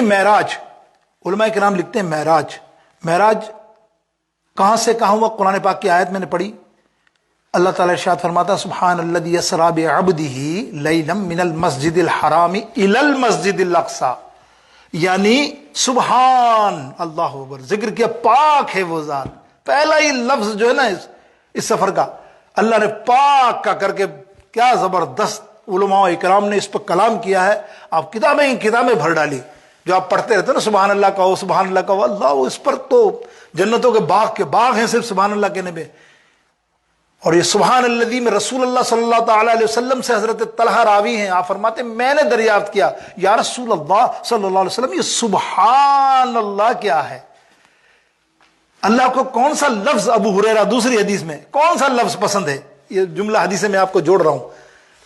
معراج، علماء کرام لکھتے ہیں معراج کہاں سے کہاں ہوا؟ قرآن پاک کی آیت میں نے پڑھی، اللہ تعالیٰ ارشاد فرماتا سبحان الذی اسریٰ بعبدہ لیلا من المسجد الحرام الی المسجد الاقصی، یعنی سبحان اللہ اکبر، ذکر کیا پاک ہے وہ ذات. پہلا ہی لفظ جو ہے نا اس سفر کا اللہ نے پاک کا کر کے کیا زبردست علماء اکرام نے اس پر کلام کیا ہے. آپ کتابیں بھر ڈالی جو آپ پڑھتے رہتے نا، سبحان اللہ کہو سبحان اللہ کہو، اللہ اس پر تو جنتوں کے باغ ہیں صرف سبحان اللہ کہنے میں. اور یہ سبحان الذی میں رسول اللہ صلی اللہ تعالی علیہ وسلم سے حضرت طلحہ راوی ہیں، آپ فرماتے ہیں میں نے دریافت کیا یا رسول اللہ صلی اللہ علیہ وسلم یہ سبحان اللہ کیا ہے؟ اللہ کو کون سا لفظ، ابو ہریرہ دوسری حدیث میں کون سا لفظ پسند ہے؟ یہ جملہ حدیث میں آپ کو جوڑ رہا ہوں.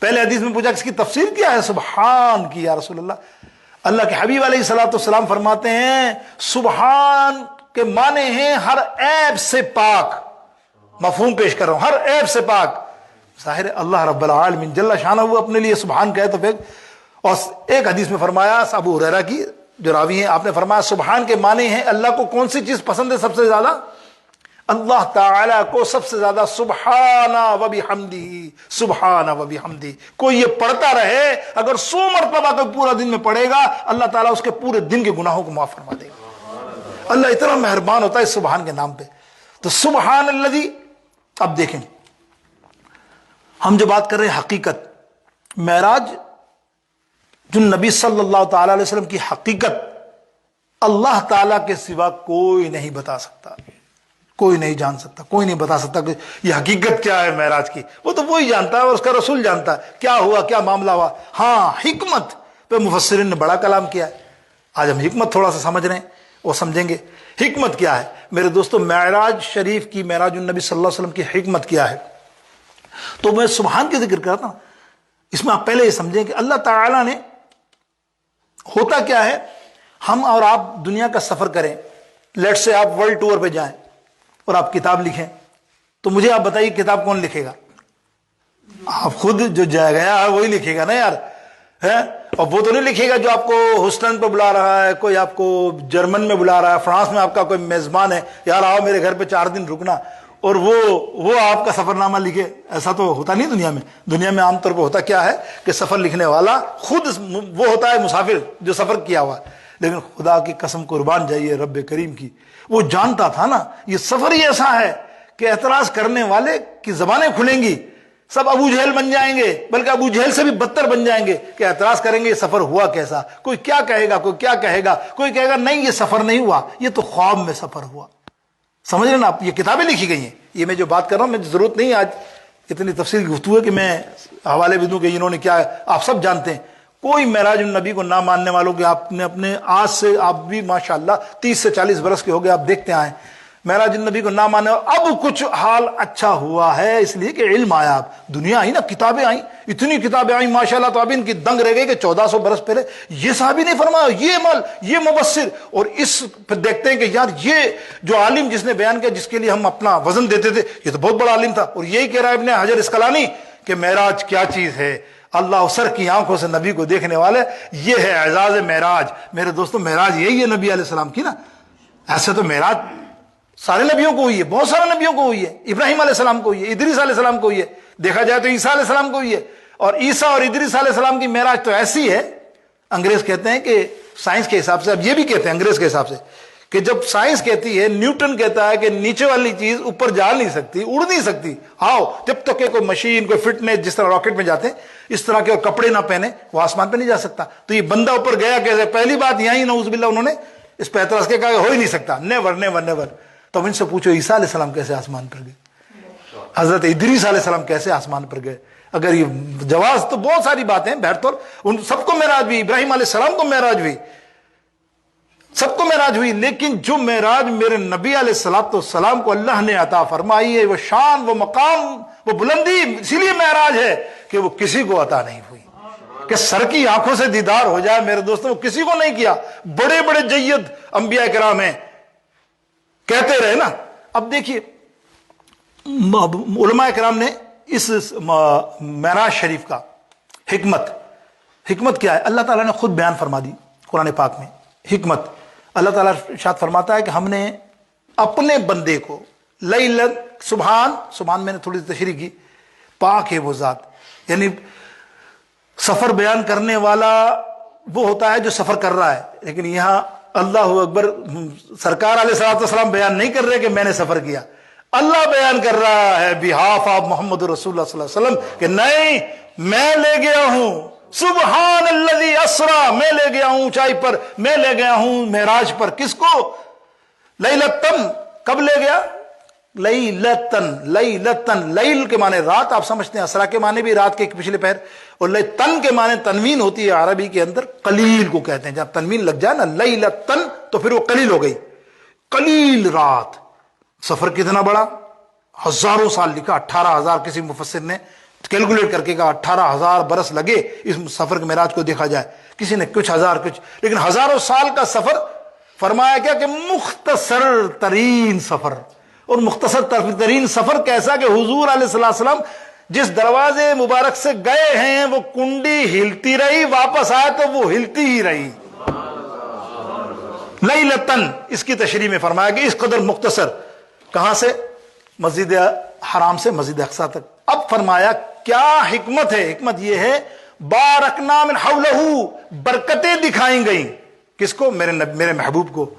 پہلے حدیث میں پوچھا اس کی تفسیر کیا ہے؟ سبحان کی یا رسول اللہ. اللہ کے حبیب علیہ الصلوۃ والسلام فرماتے ہیں سبحان کے معنی ہیں ہر عیب سے پاک. مفہوم پیش کر رہا ہوں، ہر عیب سے پاک. ظاہر اللہ رب العالمین جل شانہ وہ اپنے لیے سبحان کہے تو پھر. اور ایک حدیث میں فرمایا ابو ہریرہ کی جو راوی ہیں، آپ نے فرمایا سبحان کے معنی ہیں اللہ کو کون سی چیز پسند ہے سب سے زیادہ؟ اللہ تعالیٰ کو سب سے زیادہ سبحانہ و بحمدہ، سبحانہ و بحمدہ. کوئی یہ پڑھتا رہے، اگر 100 مرتبہ کوئی پورا دن میں پڑھے گا اللہ تعالیٰ اس کے پورے دن کے گناہوں کو معاف فرما دے گا. اللہ اتنا مہربان ہوتا ہے اس سبحان کے نام پہ. تو سبحان الذی. اب دیکھیں ہم جو بات کر رہے ہیں حقیقت، معراج جو نبی صلی اللہ تعالی علیہ وسلم کی حقیقت اللہ تعالیٰ کے سوا کوئی نہیں بتا سکتا، کوئی نہیں جان سکتا، کوئی نہیں بتا سکتا کہ یہ حقیقت کیا ہے معراج کی. وہ تو وہی جانتا ہے اور اس کا رسول جانتا ہے کیا ہوا، کیا معاملہ ہوا. ہاں حکمت پہ مفسرین نے بڑا کلام کیا ہے. آج ہم حکمت تھوڑا سا سمجھ رہے ہیں، وہ سمجھیں گے. حکمت کیا ہے میرے دوستو؟ معراج شریف کی، معراج النبی صلی اللہ علیہ وسلم کی حکمت کیا ہے؟ تو میں سبحان کی ذکر کرتا ہوں. اس میں آپ پہلے یہ سمجھیں کہ اللہ تعالیٰ نے، ہوتا کیا ہے، ہم اور آپ دنیا کا سفر کریں، لیٹ سے آپ ورلڈ ٹور پہ جائیں اور آپ کتاب لکھیں، تو مجھے آپ بتائیے کتاب کون لکھے گا؟ آپ خود جو جائے گیا ہے وہی لکھے گا نا یار، ہے. اور وہ تو نہیں لکھے گا جو آپ کو ہسٹن پہ بلا رہا ہے، کوئی آپ کو جرمن میں بلا رہا ہے، فرانس میں آپ کا کوئی میزبان ہے، یار آؤ میرے گھر پہ 4 دن رکنا، اور وہ آپ کا سفر نامہ لکھے. ایسا تو ہوتا نہیں دنیا میں. دنیا میں عام طور پہ ہوتا کیا ہے کہ سفر لکھنے والا خود وہ ہوتا ہے مسافر جو سفر کیا ہوا. لیکن خدا کی قسم قربان جائیے رب کریم کی، وہ جانتا تھا نا یہ سفر ہی ایسا ہے کہ اعتراض کرنے والے کی زبانیں کھلیں گی، سب ابو جہل بن جائیں گے، بلکہ ابو جہل سے بھی بدتر بن جائیں گے کہ اعتراض کریں گے یہ سفر ہوا کیسا. کوئی کیا کہے گا، کوئی کیا کہے گا، کوئی کہے گا نہیں یہ سفر نہیں ہوا، یہ تو خواب میں سفر ہوا. سمجھ رہے نا آپ؟ یہ کتابیں لکھی گئی ہیں. یہ میں جو بات کر رہا ہوں، مجھے ضرورت نہیں آج اتنی تفصیل کی گفتگو ہے کہ میں حوالے بھی دوں کہ انہوں نے کیا، آپ سب جانتے ہیں. کوئی معراج النبی کو نہ ماننے والوں کے آپ نے اپنے آج سے، آپ بھی ماشاءاللہ 30 سے 40 برس کے ہو گئے، آپ دیکھتے آئے معراج النبی کو نہ ماننے. اب کچھ حال اچھا ہوا ہے اس لیے کہ علم آیا. اب دنیا آئی نا، کتابیں آئیں، اتنی کتابیں آئیں ماشاءاللہ. تو اب ان کی دنگ رہ گئی کہ 1400 برس پہلے یہ صحابی نے فرمایا، یہ عمل، یہ مبصر. اور اس پہ دیکھتے ہیں کہ یار یہ جو عالم جس نے بیان کیا، جس کے لیے ہم اپنا وزن دیتے تھے، یہ تو بہت بڑا عالم تھا. اور یہی کہہ رہا ہے ابن حجر اسقلانی کہ معراج کیا چیز ہے، اللہ سر کی آنکھوں سے نبی کو دیکھنے والے، یہ ہے اعزاز معراج. میرے دوستو معراج یہی ہے نبی علیہ السلام کی نا. ایسے تو معراج سارے نبیوں کو ہوئی ہے، بہت سارے نبیوں کو ہوئی ہے. ابراہیم علیہ السلام کو ہوئی ہے، ادریس علیہ السلام کو ہوئی ہے، دیکھا جائے تو عیسیٰ علیہ السلام کو ہوئی ہے. اور عیسیٰ اور ادریس علیہ السلام کی معراج تو ایسی ہے، انگریز کہتے ہیں کہ سائنس کے حساب سے، اب یہ بھی کہتے ہیں انگریز کے حساب سے کہ جب سائنس کہتی ہے، نیوٹن کہتا ہے کہ نیچے والی چیز اوپر جا نہیں سکتی، اڑ نہیں سکتی، ہاؤ، جب تک کہ کوئی مشین، کوئی فٹنس، جس طرح راکٹ میں جاتے ہیں اس طرح کے اور کپڑے نہ پہنے وہ آسمان پہ نہیں جا سکتا. تو یہ بندہ اوپر گیا کیسے؟ پہلی بات یہاں ہی نعوذ باللہ انہوں نے اس پہ اعتراض کیا، کہا ہو ہی نہیں سکتا، نیور نیور نیور. تو ان سے پوچھو عیسیٰ علیہ السلام کیسے آسمان پر گئے، حضرت ادریس علیہ السلام کیسے آسمان پر گئے؟ اگر یہ جواز تو بہت ساری باتیں، بہرطور ان سب کو معراج ہوئی، ابراہیم علیہ السلام کو معراج ہوئی، سب کو معراج ہوئی. لیکن جو معراج میرے نبی علیہ السلام کو اللہ نے عطا فرمائی ہے، وہ شان، وہ مقام، وہ بلندی، اسی لیے معراج ہے کہ وہ کسی کو عطا نہیں ہوئی کہ سر کی آنکھوں سے دیدار ہو جائے. میرے دوستوں وہ کسی کو نہیں کیا. بڑے بڑے جید انبیاء کرام ہیں، کہتے رہے نا. اب دیکھیے علماء کرام نے اس معراج شریف کا حکمت کیا ہے اللہ تعالیٰ نے خود بیان فرما دی قرآن پاک میں. حکمت، اللہ تعالیٰ ارشاد فرماتا ہے کہ ہم نے اپنے بندے کو لیلت، سبحان میں نے تھوڑی سی تشریح کی، پاک ہے وہ ذات، یعنی سفر بیان کرنے والا وہ ہوتا ہے جو سفر کر رہا ہے، لیکن یہاں اللہ اکبر، سرکار علیہ الصلوۃ والسلام بیان نہیں کر رہے کہ میں نے سفر کیا، اللہ بیان کر رہا ہے بہاف آف محمد رسول اللہ صلی اللہ علیہ وسلم کہ نہیں، میں لے گیا ہوں، سبحان الذی اسرا، میں لے گیا ہوں اونچائی پر، میں لے گیا ہوں معراج پر، کس کو؟ لیلتن، کب لے گیا؟ لیلتن، لیلتن، لیل کے معنی رات، آپ سمجھتے ہیں، اسرا کے معنی بھی رات کے پچھلے پہر، اور لیلتن کے معنی تنوین ہوتی ہے عربی کے اندر، قلیل کو کہتے ہیں، جب تنوین لگ جائے نا لیلتن تو پھر وہ قلیل ہو گئی، قلیل رات۔ سفر کتنا بڑا، ہزاروں سال لکھا، 18,000 کسی مفسر نے کیلکولیٹ کر کے کہا 18,000 برس لگے اس سفر کے معراج کو دیکھا جائے، کسی نے کچھ ہزار کچھ، لیکن ہزاروں سال کا سفر، فرمایا کیا کہ مختصر ترین سفر، اور مختصر ترین سفر کیسا کہ حضور علیہ السلام جس دروازے مبارک سے گئے ہیں وہ کنڈی ہلتی رہی، واپس آئے تو وہ ہلتی ہی رہی۔ لیلتن، اس کی تشریح میں فرمایا کہ اس قدر مختصر، کہاں سے؟ مسجد حرام سے مسجد اقصی تک۔ اب فرمایا کیا حکمت ہے؟ حکمت یہ ہے بارکنا من حولہ، برکتیں دکھائیں گئیں، کس کو؟ میرے محبوب کو،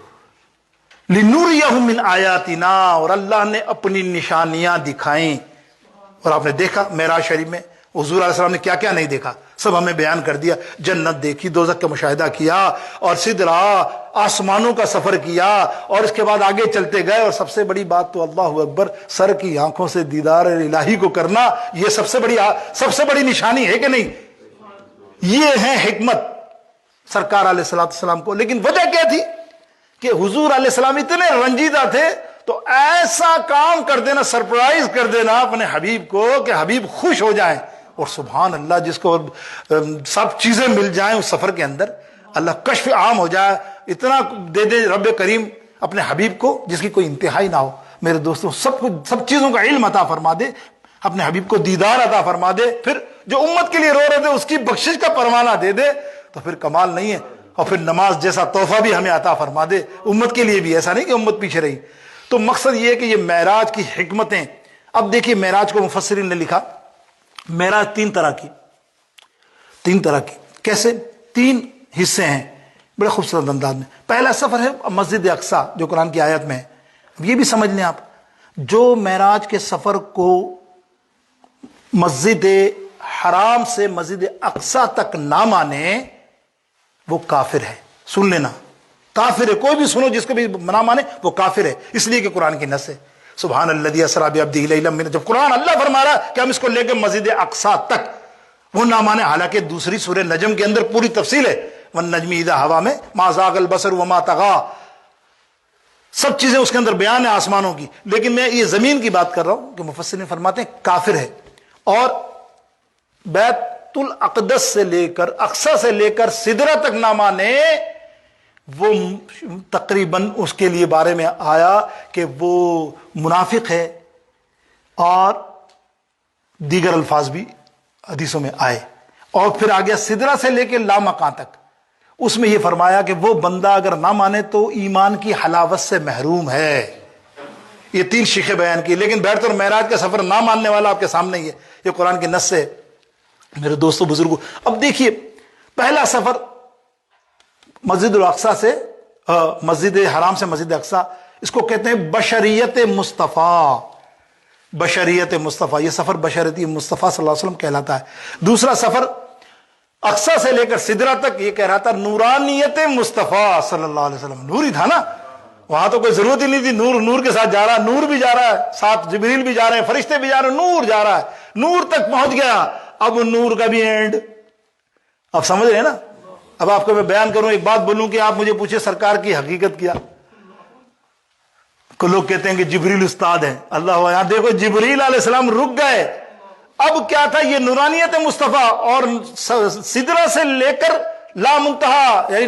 لنوریہ من آیاتنا، اور اللہ نے اپنی نشانیاں دکھائیں، اور آپ نے دیکھا معراج شریف میں حضور علیہ السلام نے کیا کیا نہیں دیکھا، سب ہمیں بیان کر دیا، جنت دیکھی، دوزخ کا مشاہدہ کیا، اور سدرا، آسمانوں کا سفر کیا، اور اس کے بعد آگے چلتے گئے، اور سب سے بڑی بات تو اللہ اکبر، سر کی آنکھوں سے دیدار الہی کو کرنا، یہ سب سے بڑی نشانی ہے کہ نہیں؟ یہ ہے حکمت سرکار علیہ السلام کو۔ لیکن وجہ کیا تھی کہ حضور علیہ السلام اتنے رنجیدہ تھے، تو ایسا کام کر دینا، سرپرائز کر دینا اپنے حبیب کو کہ حبیب خوش ہو جائیں، اور سبحان اللہ جس کو سب چیزیں مل جائیں اس سفر کے اندر، اللہ کشف عام ہو جائے، اتنا دے دے رب کریم اپنے حبیب کو جس کی کوئی انتہائی نہ ہو۔ میرے دوستوں، سب چیزوں کا علم عطا فرما دے، اپنے حبیب کو دیدار عطا فرما دے، پھر جو امت کے لیے رو رہے تھے اس کی بخشش کا پروانہ دے دے، تو پھر کمال نہیں ہے؟ اور پھر نماز جیسا تحفہ بھی ہمیں عطا فرما دے امت کے لیے بھی، ایسا نہیں کہ امت پیچھے رہی۔ تو مقصد یہ ہے کہ یہ معراج کی حکمتیں، اب دیکھیے معراج کو مفسرین نے لکھا، معراج تین طرح کی، کیسے؟ 3 حصے ہیں بڑے خوبصورت انداز میں۔ پہلا سفر ہے مسجد اقصی جو قرآن کی آیت میں ہے، اب یہ بھی سمجھ لیں آپ، جو معراج کے سفر کو مسجد حرام سے مسجد اقصی تک نہ مانے وہ کافر ہے، سن لینا، کافر ہے، کوئی بھی سنو جس کو بھی نہ مانے وہ کافر ہے، اس لیے کہ قرآن کی نص ہے، سبحان الذی اسری بعبدہ لیلا من، جب قرآن اللہ فرما رہا کہ ہم اس کو لے کے مسجد اقصی تک، وہ نہ مانے، حالانکہ دوسری سورہ نجم کے اندر پوری تفصیل ہے، والنجم اذا ہوا میں ما زاغ البصر وما طغی، سب چیزیں اس کے اندر بیان ہے آسمانوں کی، لیکن میں یہ زمین کی بات کر رہا ہوں کہ مفسرین فرماتے ہیں کافر ہے، اور بیت الاقدس سے لے کر اقصی سے لے کر سدرہ تک نہ مانے، وہ تقریباً اس کے لیے بارے میں آیا کہ وہ منافق ہے، اور دیگر الفاظ بھی حدیثوں میں آئے، اور پھر آ گیا سدرہ سے لے کے لامکان تک، اس میں یہ فرمایا کہ وہ بندہ اگر نہ مانے تو ایمان کی حلاوت سے محروم ہے۔ یہ 3 شیخیں بیان کی، لیکن بیت المعراج کا سفر نہ ماننے والا آپ کے سامنے ہی ہے، یہ قرآن کی نص ہے میرے دوستوں بزرگوں۔ اب دیکھیے پہلا سفر مسجد الاقصی سے مسجد حرام سے مسجد اقصی، اس کو کہتے ہیں بشریت مصطفیٰ، بشریت مصطفیٰ، یہ سفر بشریت مصطفیٰ صلی اللہ علیہ وسلم کہلاتا ہے۔ دوسرا سفر اقصی سے لے کر سدرہ تک، یہ کہہ رہا تھا نورانیت مصطفیٰ صلی اللہ علیہ وسلم، نور ہی تھا نا، وہاں تو کوئی ضرورت ہی نہیں تھی، نور کے ساتھ جا رہا ہے، نور بھی جا رہا ہے، ساتھ جبریل بھی جا رہے ہیں، فرشتے بھی جا رہے ہیں، نور جا رہا ہے، نور تک پہنچ گیا، اب نور کا بھی اینڈ، اب سمجھ رہے ہیں نا؟ اب آپ کو میں بیان کروں، ایک بات بولوں کہ آپ مجھے پوچھے سرکار کی حقیقت کیا، کو لوگ کہتے ہیں کہ جبریل استاد ہے، اللہ یہاں دیکھو جبریل علیہ السلام رک گئے، اب کیا تھا یہ نورانیت مصطفیٰ، اور سدرہ سے لے کر لا منتہا یعنی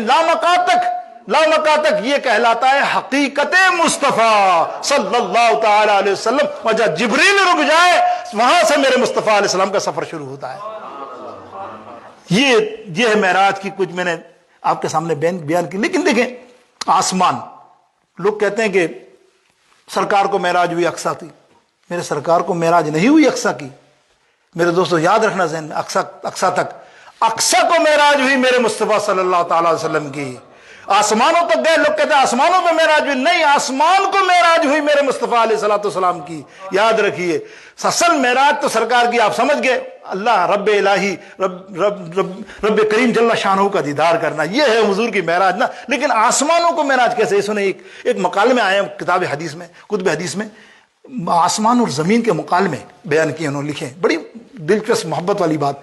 لامکان تک یہ کہلاتا ہے حقیقت مصطفیٰ صلی اللہ تعالی علیہ وسلم، اور جب جبریل رک جائے وہاں سے میرے مصطفیٰ علیہ السلام کا سفر شروع ہوتا ہے۔ یہ ہے معراج کی کچھ میں نے آپ کے سامنے بیان کی. لیکن دیکھیں آسمان، لوگ کہتے ہیں کہ سرکار کو معراج ہوئی اقصیٰ کی. میرے سرکار کو معراج نہیں ہوئی اقصیٰ کی. میرے دوستو یاد رکھنا ذہن میں، اقصیٰ تک، اقصیٰ کو معراج ہوئی میرے مصطفیٰ صلی اللہ تعالی علیہ وسلم کی. آسمانوں تک گئے، لوگ کہتے ہیں آسمانوں پہ معراج ہوئی، نہیں، آسمان کو معراج ہوئی میرے مصطفیٰ علیہ الصلوۃ والسلام کی. یاد رکھیے اصل معراج تو سرکار کی آپ سمجھ گئے، اللہ رب الہی رب کریم جل شانہ کا دیدار کرنا، یہ ہے حضور کی معراج نا. لیکن آسمانوں کو معراج کیسے؟ سنیں، ایک مکالمے آئے ہیں کتاب حدیث میں، کتب حدیث میں، آسمان اور زمین کے مکالمے بیان کیے انہوں نے، لکھے، بڑی دلچسپ محبت والی بات.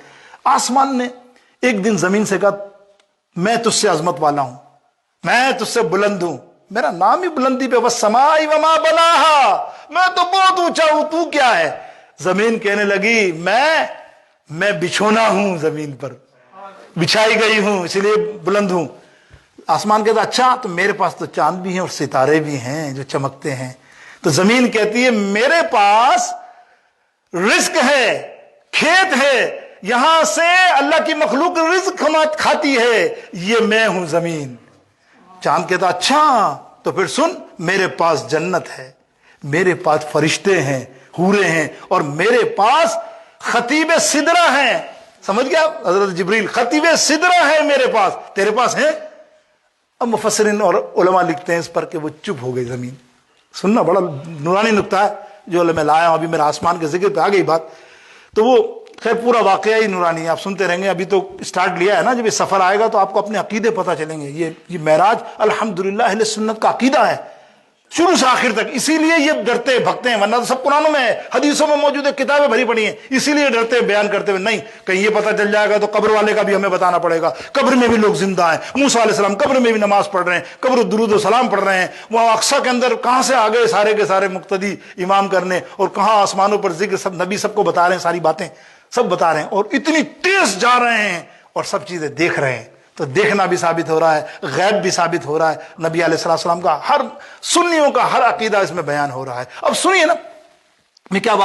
آسمان نے ایک دن زمین سے کہا میں تجھ سے عظمت والا ہوں، میں تجھ سے بلند ہوں، میرا نام ہی بلندی پہ، والسماء وما بناہا، میں تو بہت اونچا ہوں، تو کیا ہے؟ زمین کہنے لگی میں بچھونا ہوں، زمین پر بچھائی گئی ہوں، اس لیے بلند ہوں. آسمان کہتا اچھا تو میرے پاس تو چاند بھی ہیں اور ستارے بھی ہیں جو چمکتے ہیں. تو زمین کہتی ہے میرے پاس رزق ہے، کھیت ہے، یہاں سے اللہ کی مخلوق رزق کھاتی ہے، یہ میں ہوں زمین. چاند کہتا اچھا تو پھر سن، میرے پاس جنت ہے، میرے پاس فرشتے ہیں، حورے ہیں، اور میرے پاس خطیب سدرہ ہیں. سمجھ گیا حضرت جبریل؟ خطیب سدرہ ہے میرے پاس، تیرے پاس ہیں؟ اب مفسرین اور علماء لکھتے ہیں اس پر کہ وہ چپ ہو گئی زمین. سننا بڑا نورانی نکتہ ہے جو میں لایا ہوں، ابھی میرا آسمان کے ذکر پہ آ گئی بات. تو وہ خیر پورا واقعہ ہی نورانی ہے، آپ سنتے رہیں گے. ابھی تو سٹارٹ لیا ہے نا، جب یہ سفر آئے گا تو آپ کو اپنے عقیدے پتہ چلیں گے. یہ معراج الحمدللہ اہل سنت کا عقیدہ ہے شروع سے آخر تک. اسی لیے یہ ڈرتے بھگتے ہیں، ورنہ تو سب قرآنوں میں ہے، حدیثوں میں موجود ہے، کتابیں بھری پڑی ہیں. اسی لیے ڈرتے ہیں بیان کرتے ہوئے، نہیں کہیں یہ پتہ چل جائے گا تو قبر والے کا بھی ہمیں بتانا پڑے گا. قبر میں بھی لوگ زندہ ہیں، موسیٰ علیہ السلام قبر میں بھی نماز پڑھ رہے ہیں، قبر درود و سلام پڑھ رہے ہیں. وہاں اقصیٰ کے اندر کہاں سے آ گئے سارے کے سارے مقتدی امام کرنے، اور کہاں آسمانوں پر ذکر، سب نبی سب کو بتا رہے ہیں، ساری باتیں سب بتا رہے ہیں، اور اتنی تیز جا رہے ہیں اور سب چیزیں دیکھ رہے ہیں. تو دیکھنا بھی ثابت ہو رہا ہے، غیب بھی ثابت ہو رہا ہے. نبی علیہ السلام کا ہر سنیوں کا ہر عقیدہ اس میں بیان ہو رہا ہے. اب سنیے نا، میں کیا بات